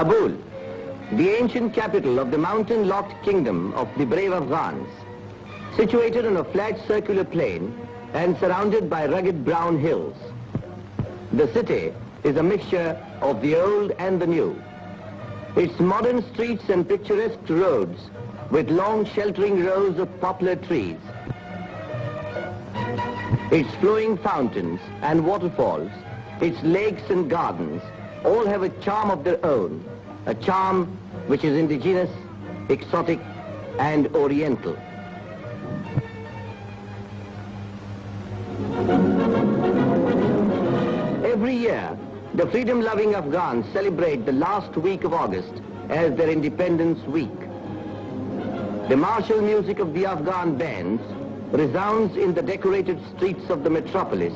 Kabul, the ancient capital of the mountain-locked kingdom of the brave Afghans, situated on a flat circular plain and surrounded by rugged brown hills. The city is a mixture of the old and the new. Its modern streets and picturesque roads with long sheltering rows of poplar trees. Its flowing fountains and waterfalls, its lakes and gardens, all have a charm of their own, a charm which is indigenous, exotic, and oriental. Every year, the freedom-loving Afghans celebrate the last week of August as their Independence Week. The martial music of the Afghan bands resounds in the decorated streets of the metropolis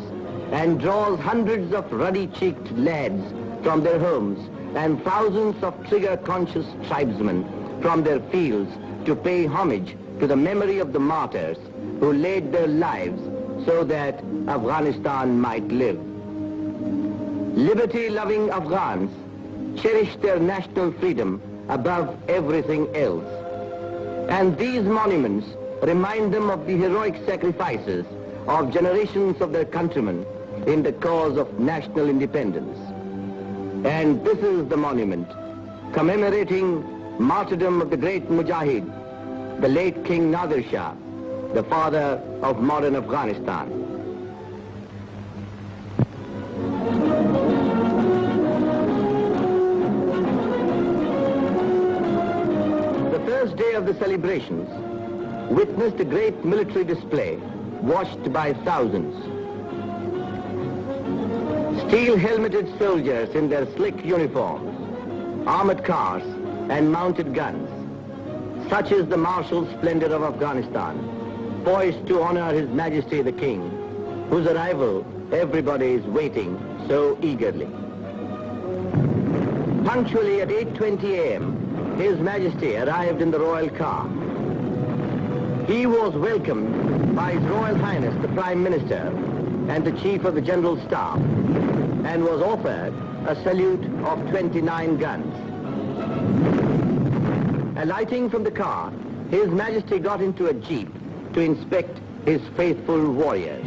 and draws hundreds of ruddy-cheeked lads from their homes and thousands of trigger-conscious tribesmen from their fields to pay homage to the memory of the martyrs who laid their lives so that Afghanistan might live. Liberty-loving Afghans cherish their national freedom above everything else. And these monuments remind them of the heroic sacrifices of generations of their countrymen in the cause of national independence. And this is the monument commemorating martyrdom of the great Mujahid, the late King Nadir Shah, the father of modern Afghanistan. The first day of the celebrations witnessed a great military display watched by thousands. Steel-helmeted soldiers in their slick uniforms, armored cars and mounted guns. Such is the martial splendor of Afghanistan, poised to honor His Majesty the King, whose arrival everybody is waiting so eagerly. Punctually at 8:20 a.m., His Majesty arrived in the royal car. He was welcomed by His Royal Highness the Prime Minister and the Chief of the General Staff, and was offered a salute of 29 guns. Alighting from the car, His Majesty got into a jeep to inspect his faithful warriors.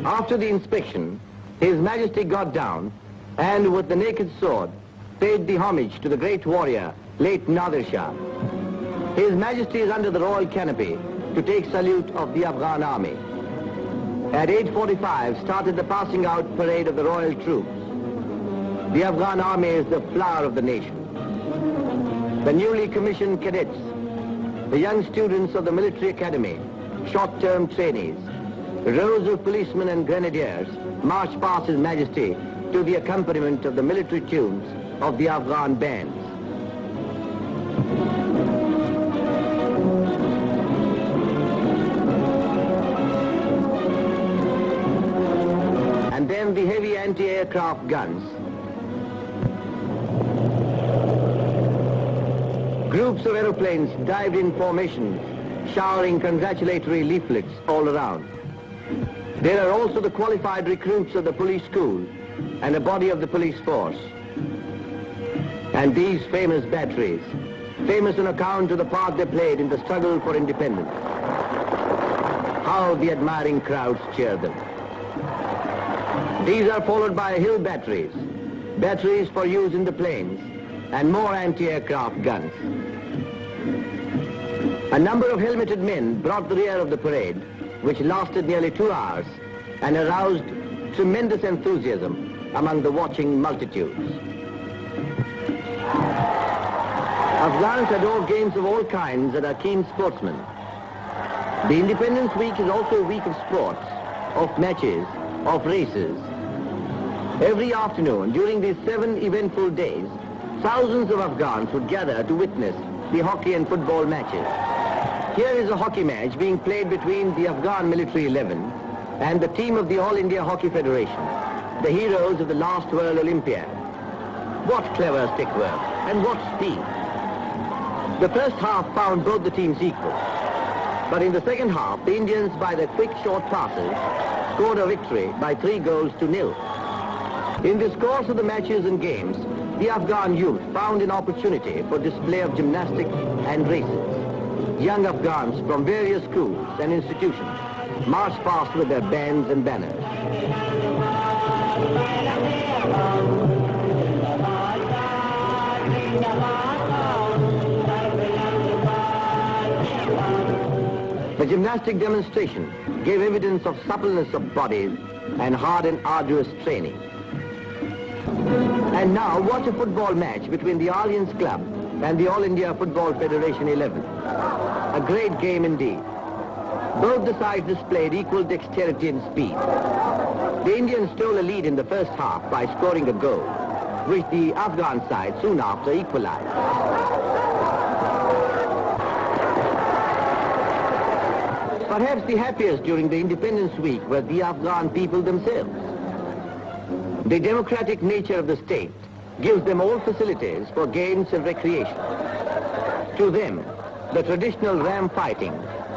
After the inspection, His Majesty got down and with the naked sword paid the homage to the great warrior, late Nadir Shah. His Majesty is under the royal canopy to take salute of the Afghan army. At 8:45 started the passing out parade of the royal troops. The Afghan army is the flower of the nation. The newly commissioned cadets, the young students of the military academy, short-term trainees, rows of policemen and grenadiers march past His Majesty to the accompaniment of the military tunes of the Afghan bands. And then the heavy anti-aircraft guns. Groups of aeroplanes dived in formations, showering congratulatory leaflets all around. There are also the qualified recruits of the police school and a body of the police force. And these famous batteries, famous on account of the part they played in the struggle for independence. How the admiring crowds cheer them. These are followed by hill batteries, batteries for use in the plains, and more anti-aircraft guns. A number of helmeted men brought the rear of the parade, which lasted nearly 2 hours and aroused tremendous enthusiasm among the watching multitudes. Afghans adore games of all kinds and are keen sportsmen. The Independence Week is also a week of sports, of matches, of races. Every afternoon during these 7 eventful days, thousands of Afghans would gather to witness the hockey and football matches. Here is a hockey match being played between the Afghan military 11 and the team of the All India Hockey Federation, the heroes of the last World Olympiad. What clever stick work and what speed. The first half found both the teams equal. But in the second half, the Indians, by their quick short passes, scored a victory by 3-0. In this course of the matches and games, the Afghan youth found an opportunity for display of gymnastics and races. Young Afghans from various schools and institutions marched past with their bands and banners. The gymnastic demonstration gave evidence of suppleness of bodies and hard and arduous training. And now watch a football match between the Alliance Club and the All India Football Federation 11. A great game indeed. Both the sides displayed equal dexterity and speed. The Indians stole a lead in the first half by scoring a goal, which the Afghan side soon after equalized. Perhaps the happiest during the Independence Week were the Afghan people themselves. The democratic nature of the state gives them all facilities for games and recreation. To them, the traditional ram fighting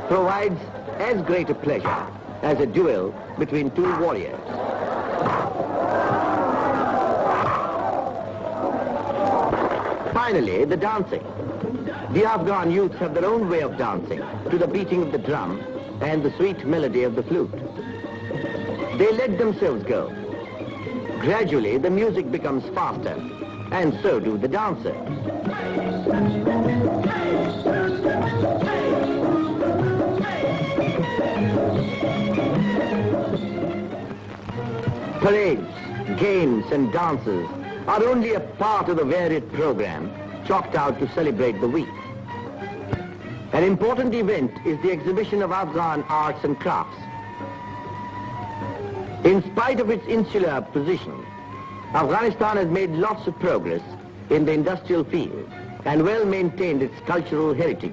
provides as great a pleasure as a duel between two warriors. Finally, the dancing. The Afghan youths have their own way of dancing to the beating of the drum and the sweet melody of the flute. They let themselves go. Gradually, the music becomes faster, and so do the dancers. Parades, games, and dances are only a part of the varied program chalked out to celebrate the week. An important event is the exhibition of Afghan arts and crafts. In spite of its insular position, Afghanistan has made lots of progress in the industrial field and well maintained its cultural heritage.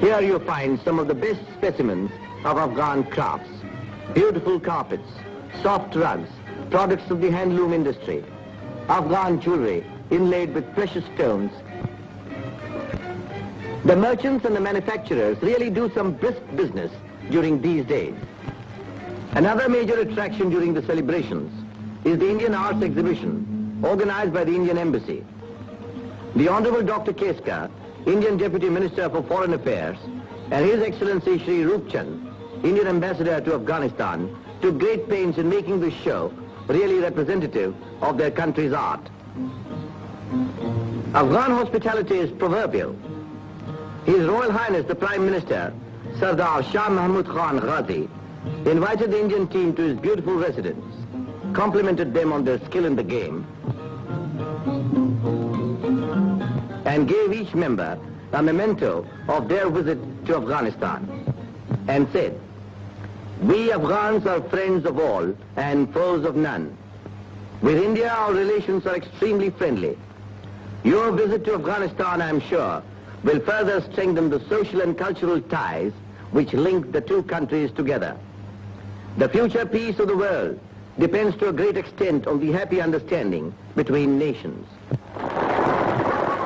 Here you find some of the best specimens of Afghan crafts: beautiful carpets, soft rugs, products of the handloom industry, Afghan jewelry inlaid with precious stones. The merchants and the manufacturers really do some brisk business during these days. Another major attraction during the celebrations is the Indian Arts Exhibition organized by the Indian Embassy. The Honorable Dr. Keskar, Indian Deputy Minister for Foreign Affairs, and His Excellency Shri Roop Chand, Indian Ambassador to Afghanistan, took great pains in making this show really representative of their country's art. Afghan hospitality is proverbial. His Royal Highness the Prime Minister, Sardar Shah Mahmud Khan Ghazi, invited the Indian team to his beautiful residence, complimented them on their skill in the game, and gave each member a memento of their visit to Afghanistan, and said, "We Afghans are friends of all and foes of none. With India, our relations are extremely friendly. Your visit to Afghanistan, I am sure, will further strengthen the social and cultural ties which link the two countries together. The future peace of the world depends to a great extent on the happy understanding between nations."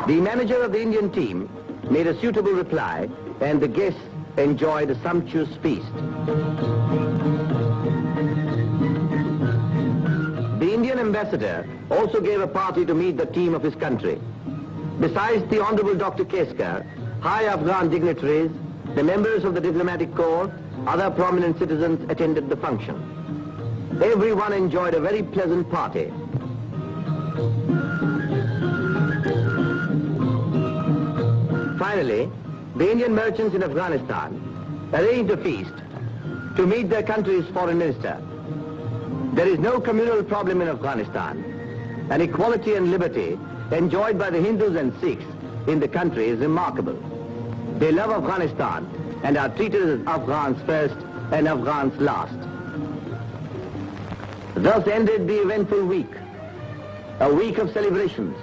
The manager of the Indian team made a suitable reply, and the guests enjoyed a sumptuous feast. The Indian ambassador also gave a party to meet the team of his country. Besides the Honorable Dr. Keskar, high Afghan dignitaries, the members of the diplomatic corps, other prominent citizens attended the function. Everyone enjoyed a very pleasant party. Finally, the Indian merchants in Afghanistan arranged a feast to meet their country's foreign minister. There is no communal problem in Afghanistan, and equality and liberty enjoyed by the Hindus and Sikhs in the country is remarkable. They love Afghanistan and are treated as Afghans first and Afghans last. Thus ended the eventful week, a week of celebrations.